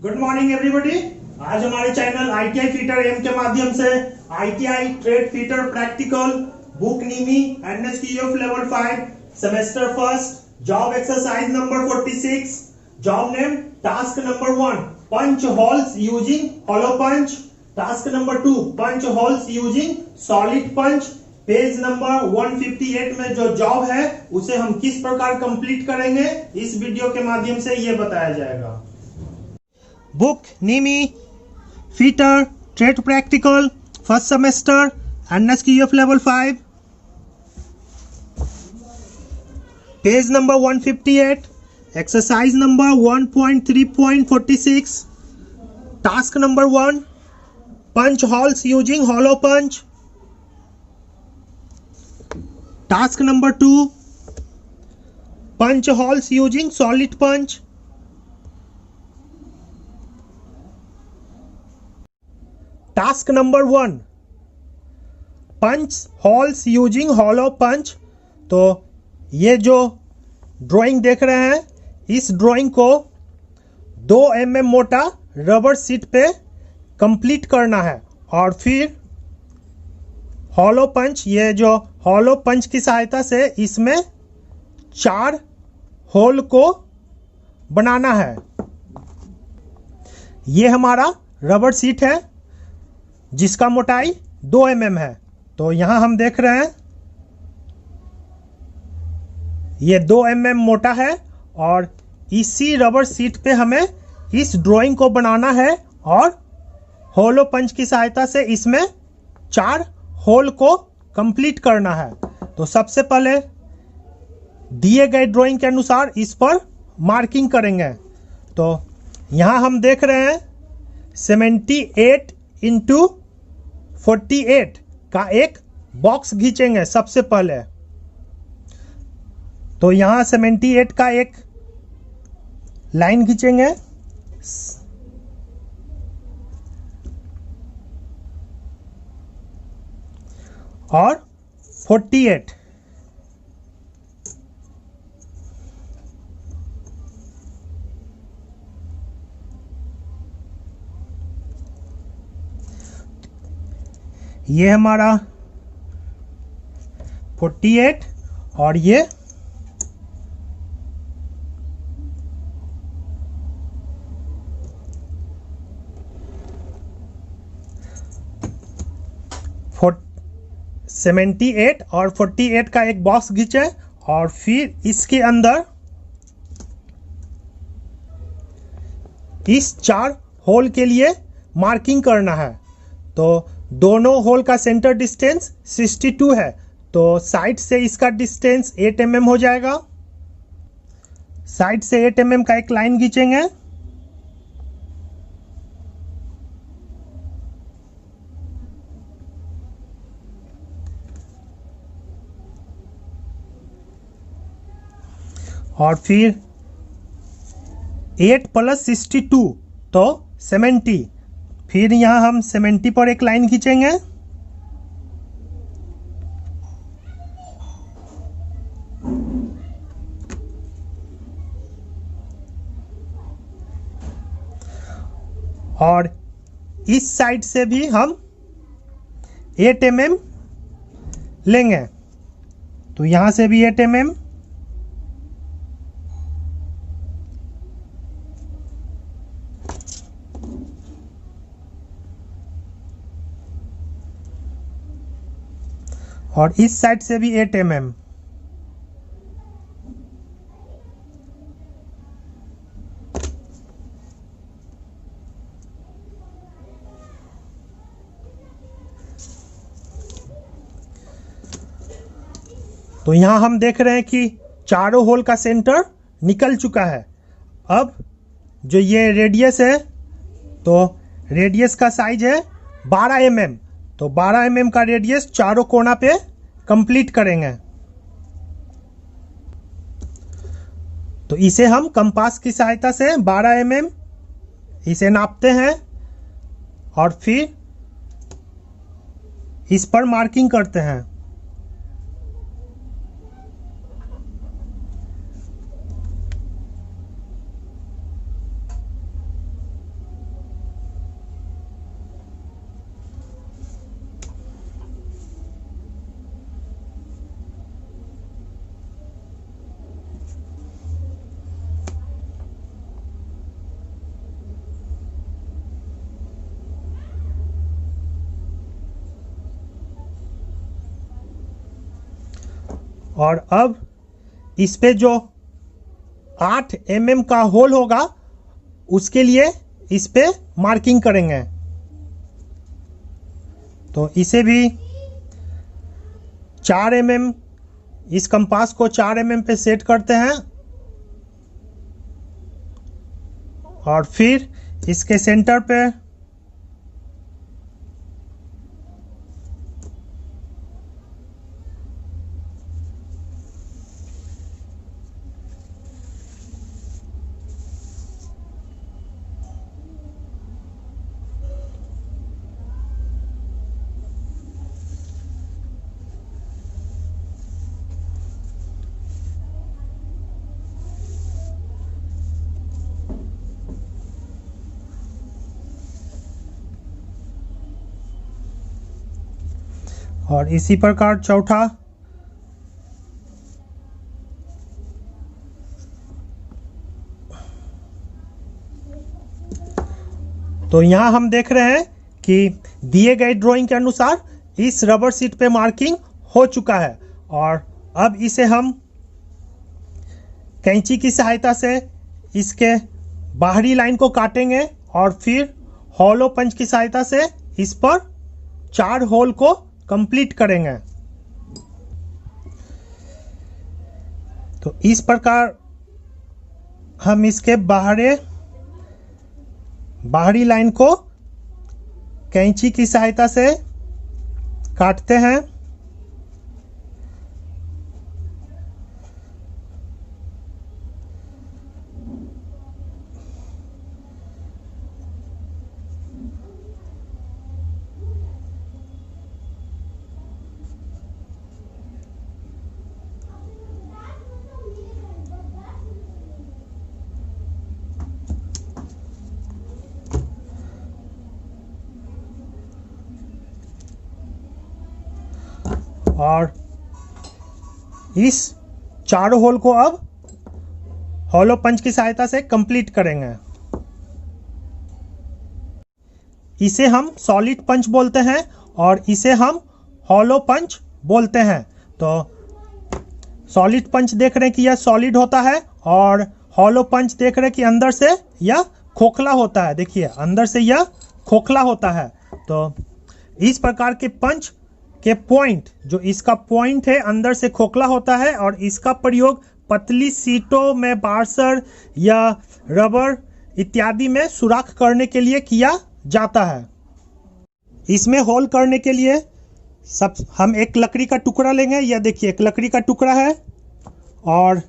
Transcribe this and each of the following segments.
Good morning everybody. आज हमारे channel ITI fitter M के माध्यम से ITI trade fitter practical book NIMI NSQF level 5 semester first job exercise number 46 job name task number 1 punch holes using hollow punch, task number 2 punch holes using solid punch. Page number 158 में जो job है उसे हम किस प्रकार complete करेंगे इस video के माध्यम से ये बताया जाएगा। Book NIMI fitter trade practical first semester NSQF level 5 page number 158 exercise number 1.3.46 task number 1 punch holes using hollow punch, task number 2 punch holes using solid punch, task number 1 punch holes using hollow punch. तो ये जो drawing देख रहे हैं इस drawing को 2 mm मोटा rubber sheet पे कंप्लीट करना है और फिर हॉलो पंच, ये जो हॉलो पंच की सहायता से इसमें 4 होल को बनाना है। ये हमारा रबर शीट है जिसका मोटाई 2 mm है। तो यहां हम देख रहे हैं ये 2 mm मोटा है और इसी रबर शीट पे हमें इस ड्राइंग को बनाना है और होलो पंच की सहायता से इसमें 4 होल को कंप्लीट करना है। तो सबसे पहले दिए गए ड्राइंग के अनुसार इस पर मार्किंग करेंगे। तो यहां हम देख रहे हैं 78 इंटू 48 का एक बॉक्स खींचेंगे सबसे पहले। तो यहां 78 का एक लाइन खींचेंगे और 48 ये हमारा 48 और ये 78 और 48 का एक बॉक्स खींचे और फिर इसके अंदर इस 4 होल के लिए मार्किंग करना है। तो दोनों होल का सेंटर डिस्टेंस 62 है। तो साइड से इसका डिस्टेंस 8 mm हो जाएगा। साइड से 8 mm का एक लाइन खींचेंगे और फिर 8 + 62 तो 70। फिर यहां हम 70 पर एक लाइन खींचेंगे और इस साइड से भी हम 8 mm लेंगे। तो यहां से भी 8 mm और इस साइड से भी 8 mm। तो यहां हम देख रहे हैं कि चारों होल का सेंटर निकल चुका है। अब जो ये रेडियस है तो रेडियस का साइज है 12 mm। तो 12 mm का रेडियस चारों कोना पे कंप्लीट करेंगे। तो इसे हम कंपास की सहायता से 12 mm इसे नापते हैं और फिर इस पर मार्किंग करते हैं। और अब इस पे जो 8 mm का होल होगा उसके लिए इस पे मार्किंग करेंगे। तो इसे भी 4 mm, इस कंपास को 4 mm पे सेट करते हैं और फिर इसके सेंटर पे और इसी प्रकार चौथा तो यहां हम देख रहे हैं कि दिए गए ड्राइंग के अनुसार इस रबर शीट पे मार्किंग हो चुका है और अब इसे हम कैंची की सहायता से इसके बाहरी लाइन को काटेंगे और फिर हॉलो पंच की सहायता से इस पर 4 होल को कंप्लीट करेंगे। तो इस प्रकार हम इसके बाहरी लाइन को कैंची की सहायता से काटते हैं। और इस 4 होल को अब हॉलो पंच की सहायता से कंप्लीट करेंगे। इसे हम सॉलिड पंच बोलते हैं और इसे हम हॉलो पंच बोलते हैं। तो सॉलिड पंच देख रहे हैं कि यह सॉलिड होता है और हॉलो पंच देख रहे हैं कि अंदर से यह खोखला होता है। देखिए अंदर से यह खोखला होता है। तो इस प्रकार के पंच के पॉइंट, जो इसका पॉइंट है अंदर से खोखला होता है और इसका प्रयोग पतली सीटों में बार्सर या रबर इत्यादि में सुराख करने के लिए किया जाता है। इसमें होल करने के लिए हम एक लकड़ी का टुकड़ा लेंगे। यह देखिए एक लकड़ी का टुकड़ा है और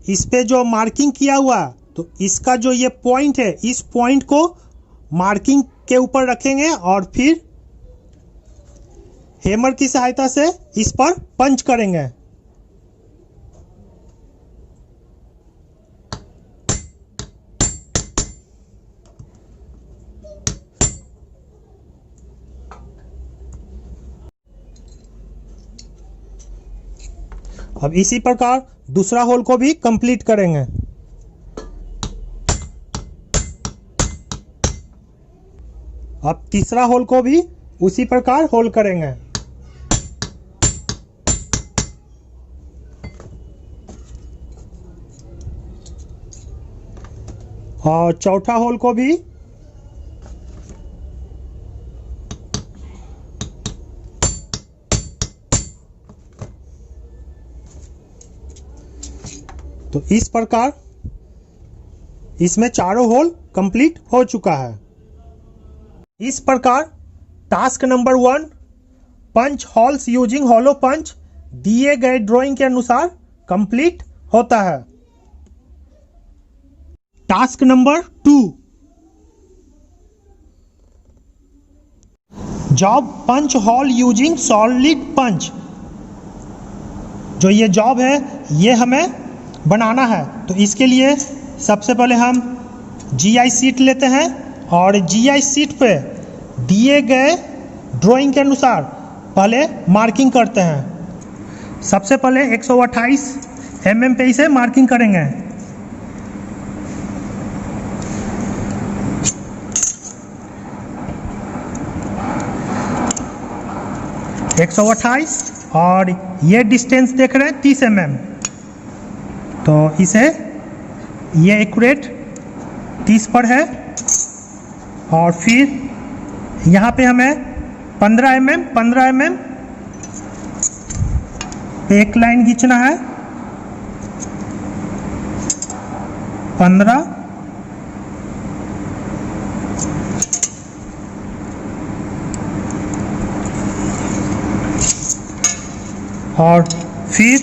इस पे जो मार्किंग किया हुआ, तो इसका जो ये पॉइंट है, इस पॉइंट को मार्किंग के ऊपर रखेंगे और फिर हैमर की सहायता से इस पर पंच करेंगे। अब इसी प्रकार दूसरा होल को भी कंप्लीट करेंगे। अब तीसरा होल को भी उसी प्रकार होल करेंगे और चौथा होल को भी तो इस प्रकार इसमें चारों होल कंप्लीट हो चुका है। इस प्रकार task number 1 punch holes using hollow punch दिए गए ड्राइंग के अनुसार कंप्लीट होता है। Task number 2 job punch hole using solid punch. जो ये जॉब है ये हमें बनाना है। तो इसके लिए सबसे पहले हम GI शीट लेते हैं और GI शीट पे दिए गए ड्राइंग के अनुसार पहले मार्किंग करते हैं। सबसे पहले 128 mm पे इसे मार्किंग करेंगे। एक 128 और ये डिस्टेंस देख रहे हैं 30 mm, तो इसे ये एक्यूरेट 30 पर है। और फिर यहाँ पे हमें 15 mm पे एक लाइन खींचना है, 15, और फिर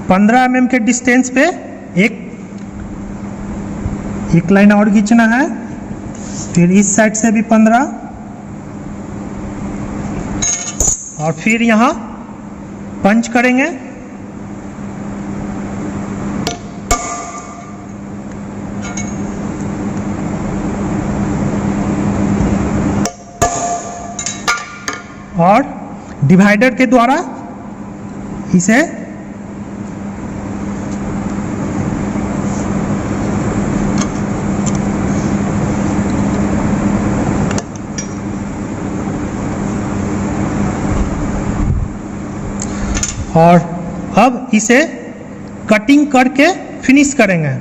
15 mm के डिस्टेंस पे एक लाइन और खींचना है, फिर इस साइड से भी 15, और फिर यहाँ पंच करेंगे। और डिवाइडर के द्वारा इसे और अब इसे कटिंग करके फिनिश करेंगे।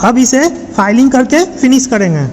अब इसे फाइलिंग करके फिनिश करेंगे।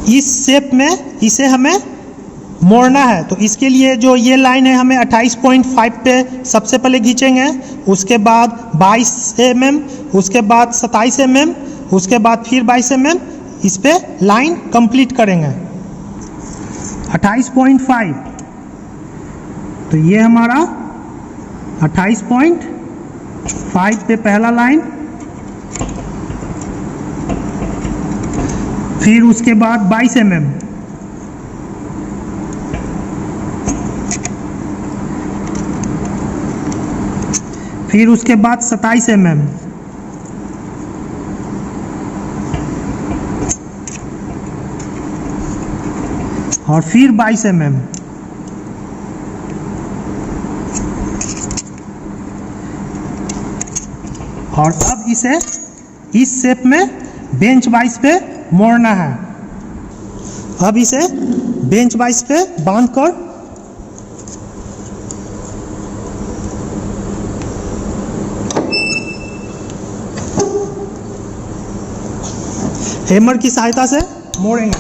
इस शेप में इसे हमें मोड़ना है, तो इसके लिए जो ये लाइन है हमें 28.5 पे सबसे पहले खींचेंगे, उसके बाद 22 mm, उसके बाद 27 mm, उसके बाद फिर 22 mm, इस पे लाइन कंप्लीट करेंगे 28.5। तो ये हमारा 28.5 पे पहला लाइन, फिर उसके बाद 22 mm, फिर उसके बाद 27 mm, और फिर 22 mm, और अब इसे इस शेप में बेंच वाइज पे मोड़ना है। अब इसे बेंच वाइज पे बांधकर हैमर की सहायता से मोड़ेंगे।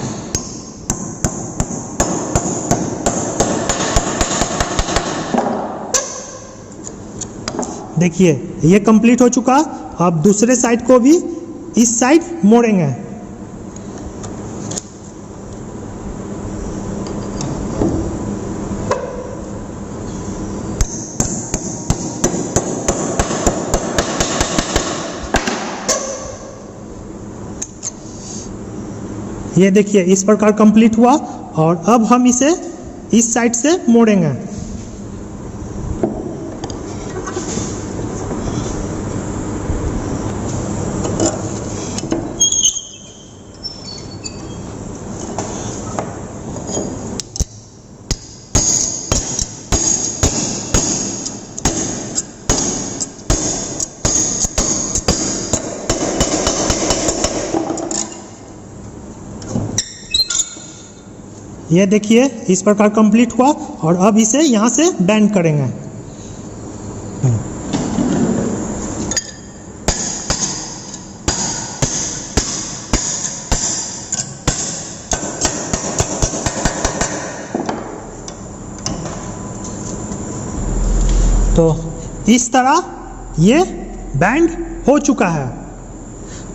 देखिए ये कंप्लीट हो चुका। अब दूसरे साइड को भी इस साइड मोड़ेंगे। ये देखिए इस प्रकार कंप्लीट हुआ और अब हम इसे इस साइड से मोड़ेंगे। ये देखिए इस प्रकार कंप्लीट हुआ और अब इसे यहाँ से बेंड करेंगे। तो इस तरह ये बैंड हो चुका है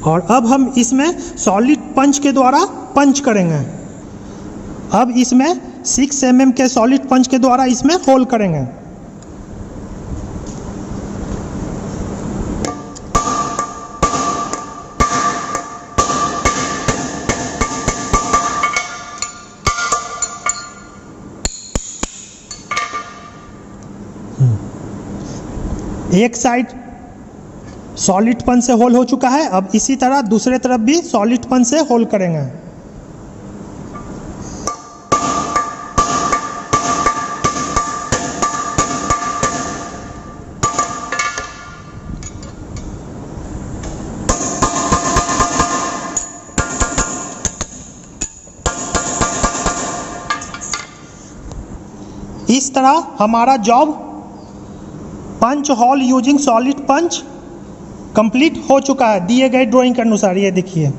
और अब हम इसमें सॉलिड पंच के द्वारा पंच करेंगे। अब इसमें 6 mm के सॉलिड पंच के द्वारा इसमें होल करेंगे। एक साइड सॉलिड पंच से होल हो चुका है, अब इसी तरह दूसरे तरफ भी सॉलिड पंच से होल करेंगे। इस तरह हमारा job punch hole using solid punch complete हो चुका है दिए गए ड्राइंग के अनुसार। ये देखिए।